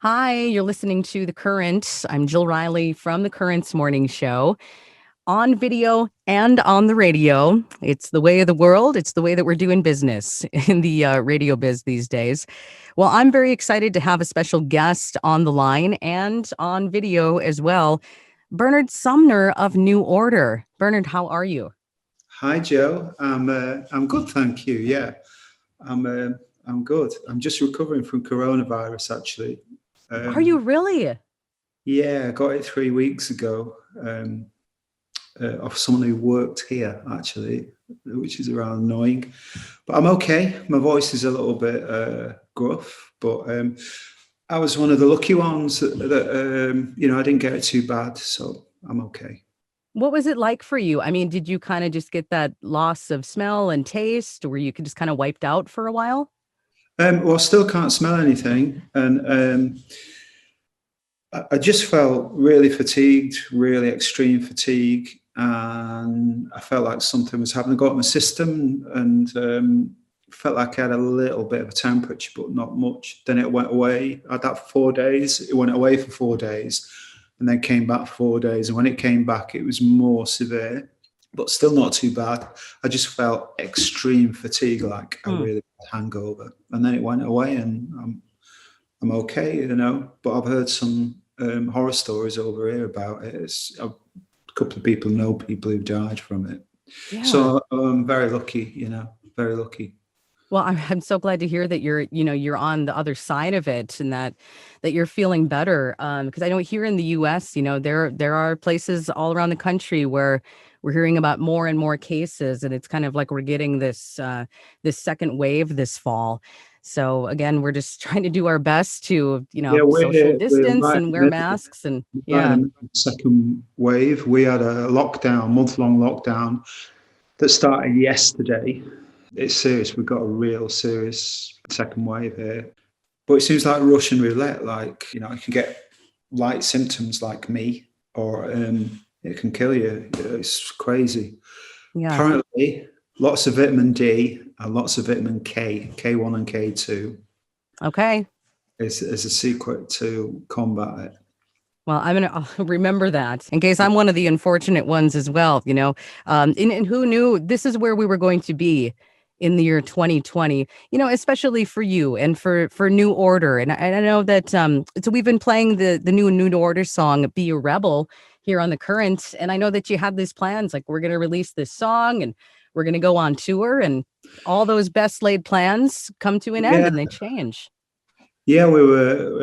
Hi, you're listening to The Current. I'm Jill Riley from The Current's morning show on video and on the radio. It's the way of the world. It's the way that we're doing business in the radio biz these days. Well, I'm very excited to have a special guest on the line and on video as well. Bernard Sumner of New Order. Bernard, how are you? Hi, Joe. I'm good, thank you. Yeah, I'm uh, I'm good. I'm just recovering from coronavirus, actually. Are you Um, really? yeah, I got it 3 weeks ago off someone who worked here, actually, which is rather annoying. But I'm okay. My voice is a little bit gruff, but I was one of the lucky ones that I didn't get it too bad, so I'm okay. What was it like for you? I mean, did you kind of just get that loss of smell and taste, or you could just kind of wiped out for a while? Well, I still can't smell anything, and I just felt really fatigued, really extreme fatigue, and I felt like something was happening. I got my system and felt like I had a little bit of a temperature, but not much. Then it went away. I had that 4 days. It went away for 4 days, and then came back 4 days. And when it came back, it was more severe, but still not too bad. I just felt extreme fatigue, like a Hmm. really bad hangover, and then it went away, and I'm okay. But I've heard some horror stories over here about it. A couple of people know people who've died from it. Yeah. So I'm very lucky, very lucky. Well, I'm so glad to hear that you're on the other side of it and that you're feeling better. Because I know here in the US, there are places all around the country where we're hearing about more and more cases, and it's kind of like we're getting this second wave this fall. So again, we're just trying to do our best to, Yeah, social we're distance right and in wear the middle, masks and right in the yeah. middle of the second wave. We had a lockdown, month-long lockdown that started yesterday. It's serious. We've got a real serious second wave here. But it seems like Russian roulette. You can get light symptoms like me, or it can kill you. It's crazy. Yeah. Apparently, lots of vitamin D and lots of vitamin K, K1 and K2, Okay. is a secret to combat it. Well, I'll remember that in case I'm one of the unfortunate ones as well. And who knew this is where we were going to be in the year 2020, especially for you and for New Order. And I know that so we've been playing the New Order song, Be a Rebel, here on The Current. And I know that you had these plans, like we're going to release this song and we're going to go on tour, and all those best laid plans come to an end Yeah, and they change. yeah, we were.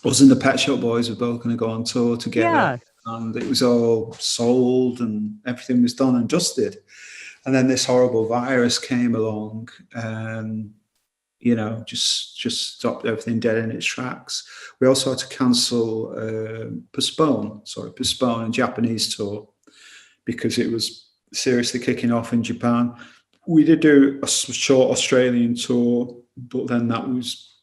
Us and the Pet Shop Boys were both going to go on tour together, Yeah. and it was all sold and everything was done and dusted. And then this horrible virus came along, and just stopped everything dead in its tracks. We also had to cancel, postpone a Japanese tour because it was seriously kicking off in Japan. We did do a short Australian tour, but then that was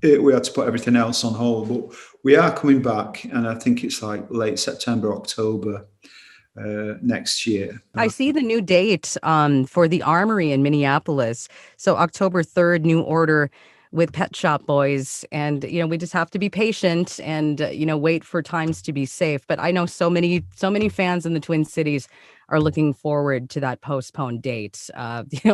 it. We had to put everything else on hold. But we are coming back, and I think it's like late September, October next year. I see the new date for the Armory in Minneapolis. So October 3rd, New Order with Pet Shop Boys. And, we just have to be patient and, wait for times to be safe. But I know so many fans in the Twin Cities are looking forward to that postponed date.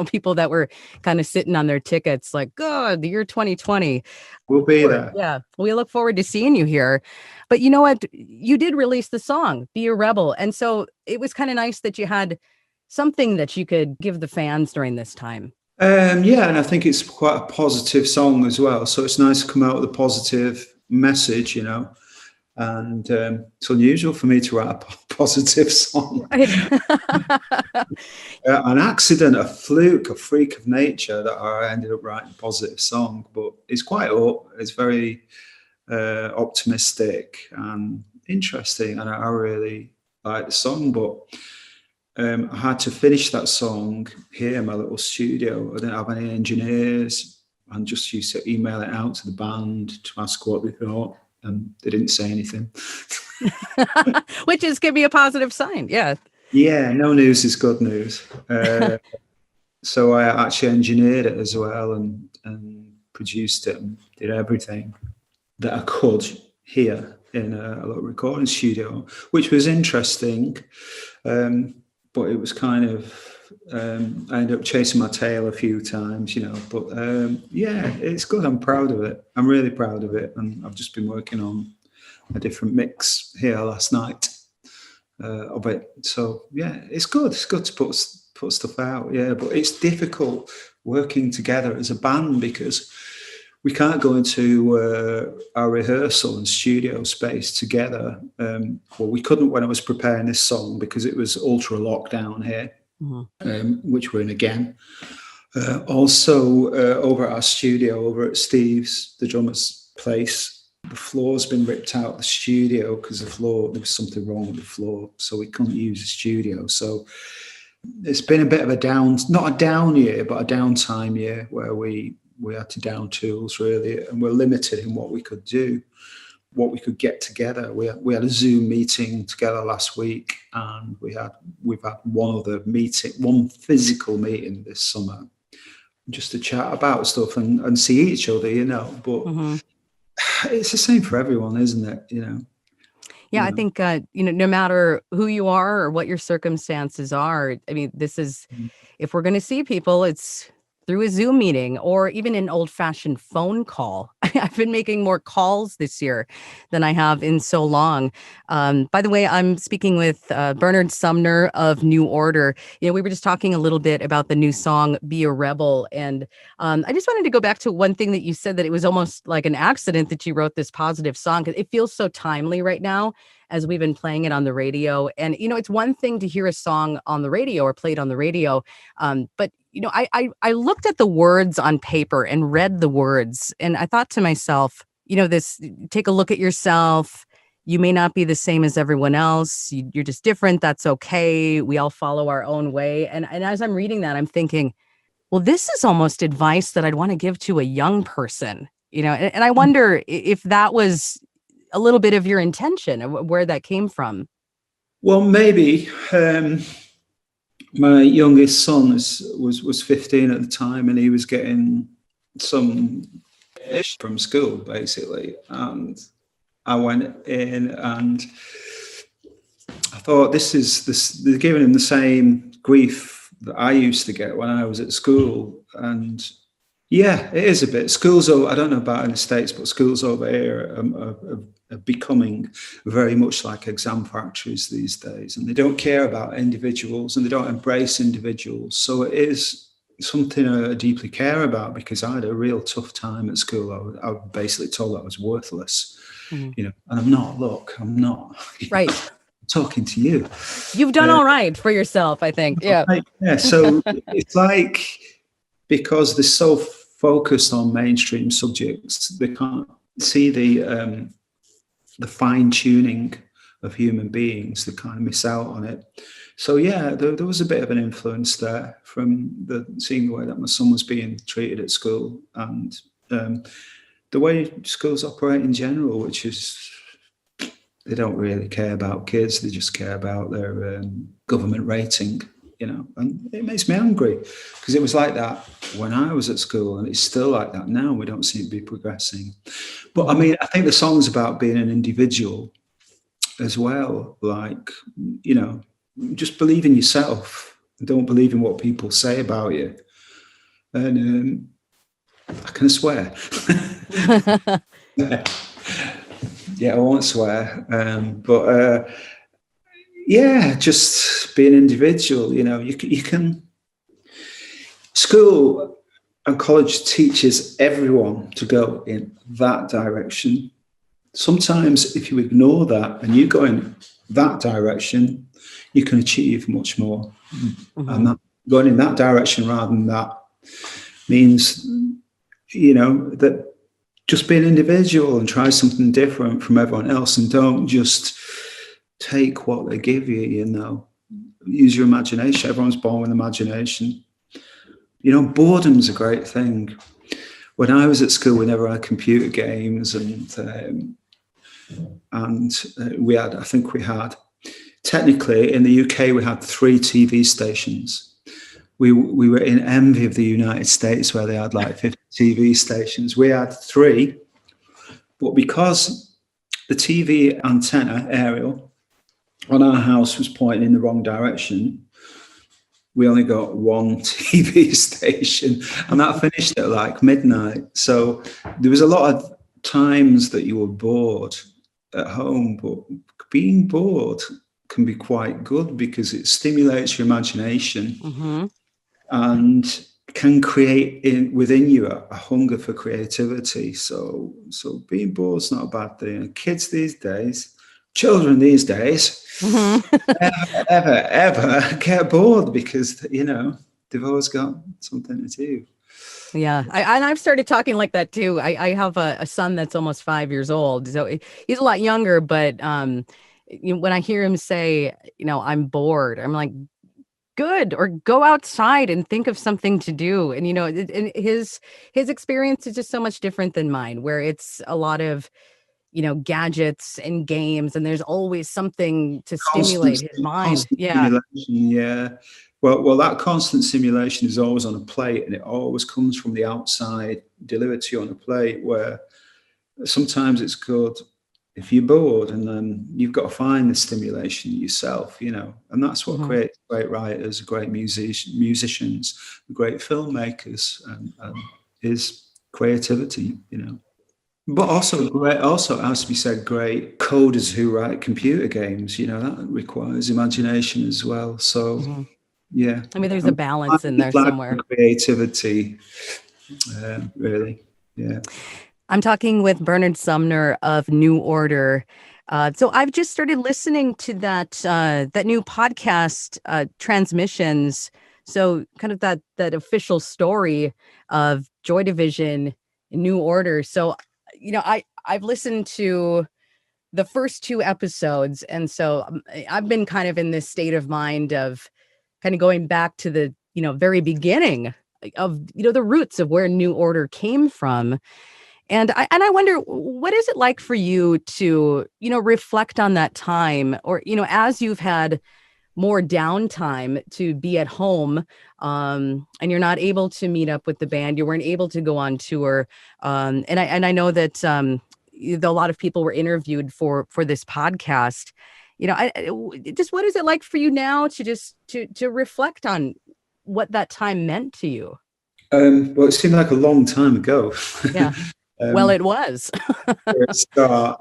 People that were kind of sitting on their tickets like, God, the year 2020. We'll be Forward. there. Yeah, we look forward to seeing you here. But you know what? You did release the song, Be a Rebel. And so it was kind of nice that you had something that you could give the fans during this time. Yeah, and I think it's quite a positive song as well. So it's nice to come out with a positive message. And it's unusual for me to write a positive song. Right. An accident, a fluke, a freak of nature that I ended up writing a positive song. But it's quite up. It's very optimistic and interesting, and I really like the song. But I had to finish that song here in my little studio. I didn't have any engineers, and just used to email it out to the band to ask what they thought, and they didn't say anything. Which is could be a positive sign. Yeah. Yeah, no news is good news. So I actually engineered it as well, and produced it and did everything. that I could here in a little recording studio, which was interesting. But it was kind of, I ended up chasing my tail a few times, but yeah, it's good. I'm proud of it. I'm really proud of it. And I've just been working on a different mix here last night of it. So yeah, it's good. It's good to put stuff out. Yeah, but it's difficult working together as a band because we can't go into our rehearsal and studio space together. Well, we couldn't when I was preparing this song because it was ultra lockdown here, which we're in again. Also, over at our studio, over at Steve's, the drummer's place, the floor's been ripped out of the studio because there was something wrong with the floor, so we couldn't use the studio. So it's been a bit of not a down year, but a downtime year where we had to down tools really, and we're limited in what we could do, what we could get together. We had a Zoom meeting together last week, and we've had one physical meeting this summer, just to chat about stuff and see each other, But it's the same for everyone, isn't it? Yeah, I think no matter who you are or what your circumstances are, I mean, this is if we're going to see people, it's through a Zoom meeting or even an old-fashioned phone call. I've been making more calls this year than I have in so long. By the way, I'm speaking with Bernard Sumner of New Order. We were just talking a little bit about the new song, Be a Rebel. And I just wanted to go back to one thing that you said, that it was almost like an accident that you wrote this positive song, because it feels so timely right now as we've been playing it on the radio. And, it's one thing to hear a song on the radio or played on the radio, but I looked at the words on paper and read the words, and I thought to myself, take a look at yourself. You may not be the same as everyone else. You're just different. That's okay. We all follow our own way. And as I'm reading that, I'm thinking, well, this is almost advice that I'd want to give to a young person, and I wonder if that was a little bit of your intention, where that came from. Well, maybe. My youngest son was 15 at the time, and he was getting some ish from school, basically. And I went in and I thought, they're giving him the same grief that I used to get when I was at school. And yeah, it is a bit. Schools over, I don't know about in the States, but schools over here are becoming very much like exam factories these days, and they don't care about individuals and they don't embrace individuals. So it is something I deeply care about, because I had a real tough time at school. I was basically told I was worthless, and I'm not. Look, I'm not. Right. I'm talking to you. You've done all right for yourself, I think. Yeah. Yeah. So it's like, because they're so focused on mainstream subjects, they can't see the fine tuning of human beings. They kind of miss out on it. So yeah, there was a bit of an influence there from seeing the way that my son was being treated at school, and the way schools operate in general, which is they don't really care about kids. They just care about their government rating, and it makes me angry, because it was like that when I was at school, and it's still like that now. We don't seem to be progressing. But I mean, I think the song's about being an individual as well. Like, just believe in yourself. Don't believe in what people say about you. And I can swear. Yeah, I won't swear. But yeah, just be an individual. You can. School and college teaches everyone to go in that direction. Sometimes if you ignore that and you go in that direction, you can achieve much more. And going in that direction rather than that means, that just be an individual and try something different from everyone else, and don't just take what they give you, use your imagination. Everyone's born with imagination. Boredom's a great thing. When I was at school, we never had computer games, and we had, technically in the UK, we had 3 TV stations. We were in envy of the United States, where they had like 50 TV stations. We had 3, But because the TV antenna aerial on our house was pointing in the wrong direction, we only got one TV station, and that finished at like midnight. So there was a lot of times that you were bored at home, but being bored can be quite good because it stimulates your imagination and can create within you a hunger for creativity. So being bored is not a bad thing. And kids these days, children these days, ever get bored because they've always got something to do. Yeah, I've started talking like that too. I have a son that's almost 5 years old, so he's a lot younger. But when I hear him say, I'm bored, I'm like, good, or go outside and think of something to do. And and his experience is just so much different than mine, where it's a lot of gadgets and games, and there's always something to stimulate his mind. Yeah. Yeah. Well, that constant stimulation is always on a plate, and it always comes from the outside, delivered to you on a plate, where sometimes it's good if you're bored, and then you've got to find the stimulation yourself, and that's what creates great writers, great musicians, great filmmakers, is creativity, But also has to be said, great coders who write computer games, that requires imagination as well. So, yeah. I mean, there's a balance in there somewhere. Creativity, really, yeah. I'm talking with Bernard Sumner of New Order. So I've just started listening to that new podcast, Transmissions. So kind of that official story of Joy Division, New Order. So I've listened to the first 2 episodes, and so I've been kind of in this state of mind of kind of going back to the very beginning of the roots of where New Order came from. And I wonder, what is it like for you to, reflect on that time, or, as you've had more downtime to be at home, and you're not able to meet up with the band, you weren't able to go on tour. And I know that a lot of people were interviewed for this podcast. Just what is it like for you now to just to reflect on what that time meant to you? Well, it seemed like a long time ago. Yeah. Well, it was. For a start.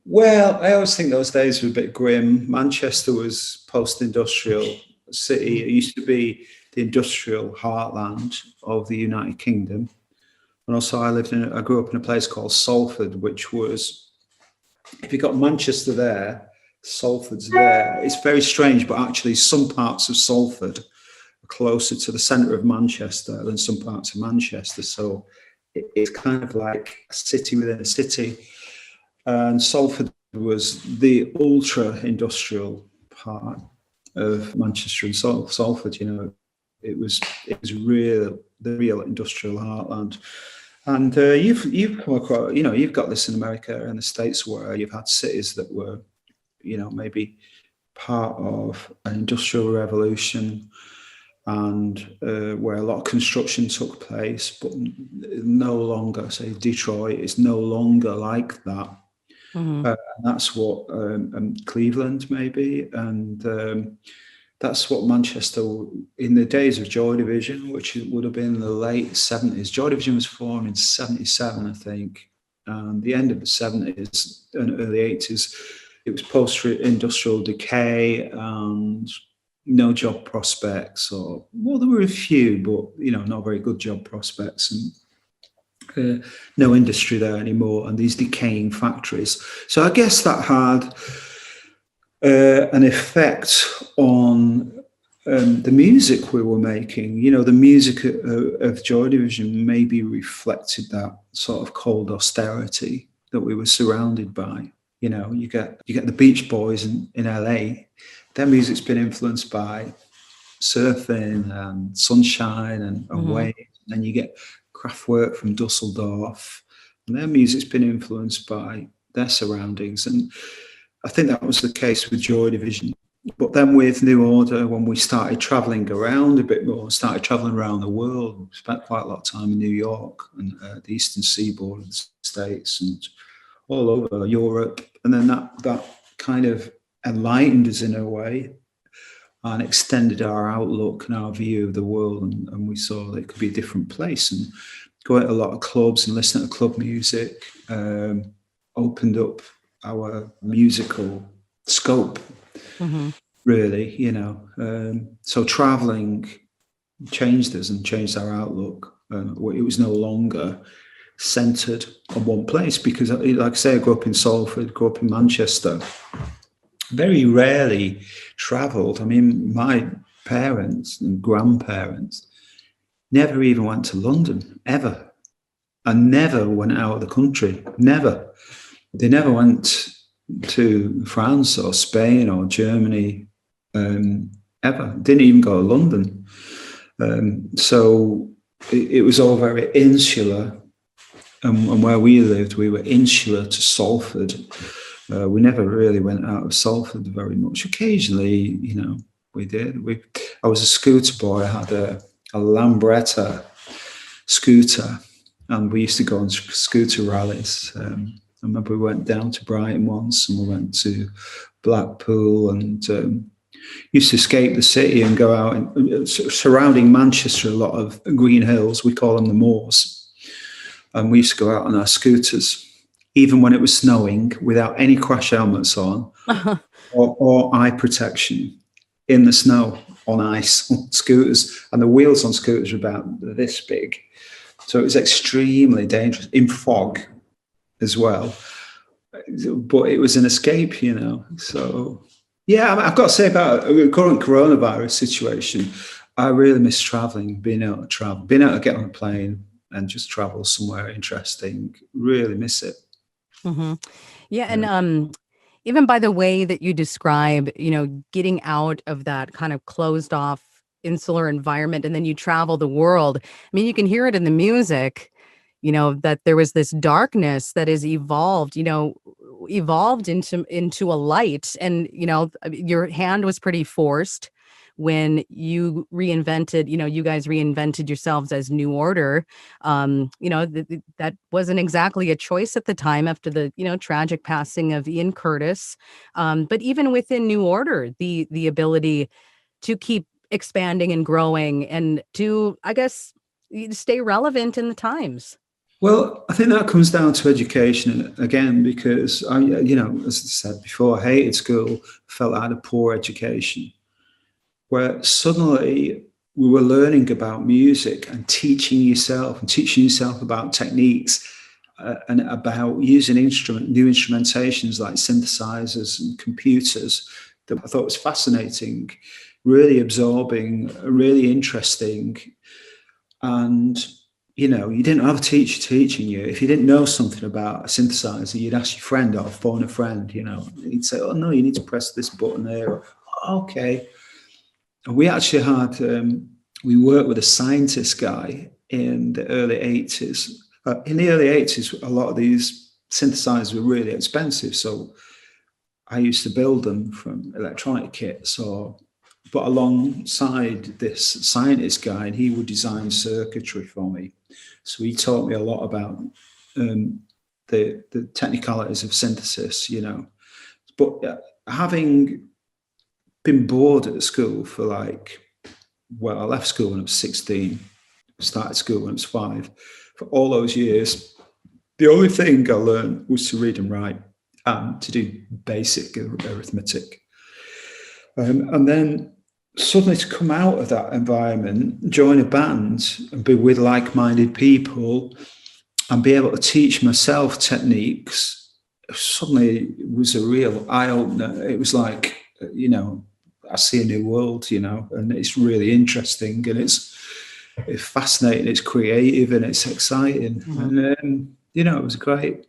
Well, I always think those days were a bit grim. Manchester was post-industrial city. It used to be the industrial heartland of the United Kingdom. And also I grew up in a place called Salford, which was, if you got Manchester there, Salford's there. It's very strange, but actually some parts of Salford are closer to the centre of Manchester than some parts of Manchester. So it's kind of like a city within a city. And Salford was the ultra industrial part of Manchester and Salford. It was the real industrial heartland. And you've come across, you've got this in America and the States, where you've had cities that were, maybe part of an industrial revolution, and where a lot of construction took place, but no longer, say Detroit is no longer like that. And that's what Cleveland maybe, and that's what Manchester, in the days of Joy Division, which would have been in the late 70s. Joy Division was formed in 77, I think, and the end of the 70s and early 80s, it was post-industrial decay and no job prospects, or, well, there were a few, but, not very good job prospects, and no industry there anymore, and these decaying factories. So I guess that had an effect on the music we were making. The music of Joy Division maybe reflected that sort of cold austerity that we were surrounded by. You get the Beach Boys in LA. Their music's been influenced by surfing and sunshine and waves. And then you get Kraftwerk from Dusseldorf, and their music's been influenced by their surroundings. And I think that was the case with Joy Division. But then with New Order, when we started traveling around a bit more, started traveling around the world, we spent quite a lot of time in New York and the eastern seaboard of the States and all over Europe. And then that kind of enlightened us in a way and extended our outlook and our view of the world. And we saw that it could be a different place. And go to a lot of clubs and listen to club music opened up our musical scope, really, you know. So traveling changed us and changed our outlook. It was no longer centered on one place because, like I say, I grew up in Salford, grew up in Manchester, very rarely traveled. I mean, my parents and grandparents never even went to London, ever. And never went out of the country, never. They never went to France or Spain or Germany, ever. Didn't even go to London. So it was all very insular. And where we lived, we were insular to Salford. We never really went out of Salford very much. Occasionally, you know, we did. I was a scooter boy. I had a Lambretta scooter, and we used to go on scooter rallies. I remember we went down to Brighton once, and we went to Blackpool, and used to escape the city and go out. And surrounding Manchester, a lot of green hills. We call them the moors. And we used to go out on our scooters, even when it was snowing, without any crash helmets on or eye protection, in the snow, on ice, on scooters. And the wheels on scooters were about this big. So it was extremely dangerous, in fog as well. But it was an escape, you know. So, yeah, I've got to say about the current coronavirus situation, I really miss traveling, being able to travel, being able to get on a plane and just travel somewhere interesting. Really miss it. Yeah, and even by the way that you describe, you know, getting out of that kind of closed off insular environment and then you travel the world. I mean, you can hear it in the music, you know, that there was this darkness that is evolved, you know, evolved into a light. And, you know, your hand was pretty forced when you reinvented, you know, you guys reinvented yourselves as New Order. You know, that wasn't exactly a choice at the time after the, you know, tragic passing of Ian Curtis. But even within New Order, the ability to keep expanding and growing and to, I guess, stay relevant in the times. Well, I think that comes down to education again, because you know, as I said before, I hated school, felt I had a poor education, where suddenly we were learning about music and teaching yourself about techniques and about using new instrumentations like synthesizers and computers that I thought was fascinating, really absorbing, really interesting. And, you know, you didn't have a teacher teaching you. If you didn't know something about a synthesizer, you'd ask your friend or phone a friend, you know. He'd say, oh, no, you need to press this button here. Okay. And we actually had, we worked with a scientist guy in the early 80s. In the early 80s, a lot of these synthesizers were really expensive. So I used to build them from electronic kits, but alongside this scientist guy, and he would design circuitry for me. So he taught me a lot about the technicalities of synthesis, you know. But having been bored at school for I left school when I was 16, started school when I was 5. For all those years, the only thing I learned was to read and write and to do basic arithmetic. And then suddenly to come out of that environment, join a band and be with like-minded people and be able to teach myself techniques, suddenly was a real eye-opener. It was like, you know, I see a new world, you know, and it's really interesting and it's fascinating, it's creative and it's exciting. And, you know, it was great.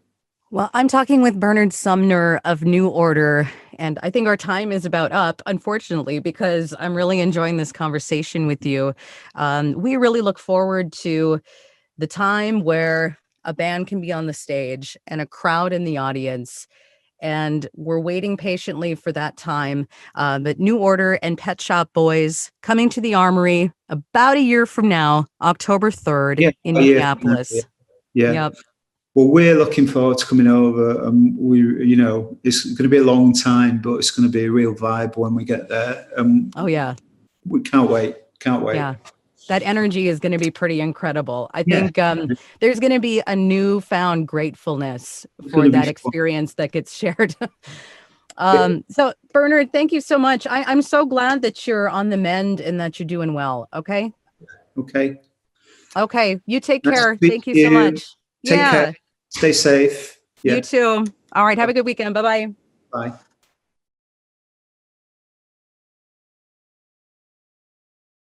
Well, I'm talking with Bernard Sumner of New Order, and I think our time is about up, unfortunately, because I'm really enjoying this conversation with you. We really look forward to the time where a band can be on the stage and a crowd in the audience, and we're waiting patiently for that time. But New Order and Pet Shop Boys coming to the Armory about a year from now, October 3rd in Minneapolis. Yeah. Yep. Well, we're looking forward to coming over, and it's going to be a long time, but it's going to be a real vibe when we get there. Oh yeah. We can't wait. Yeah. That energy is going to be pretty incredible. I think there's going to be a newfound gratefulness for that experience that gets shared. So Bernard, thank you so much. I'm so glad that you're on the mend and that you're doing well. Okay. Okay. You take care. Thank you so much. Take care. Stay safe. You too. All right. Have a good weekend. Bye-bye. Bye.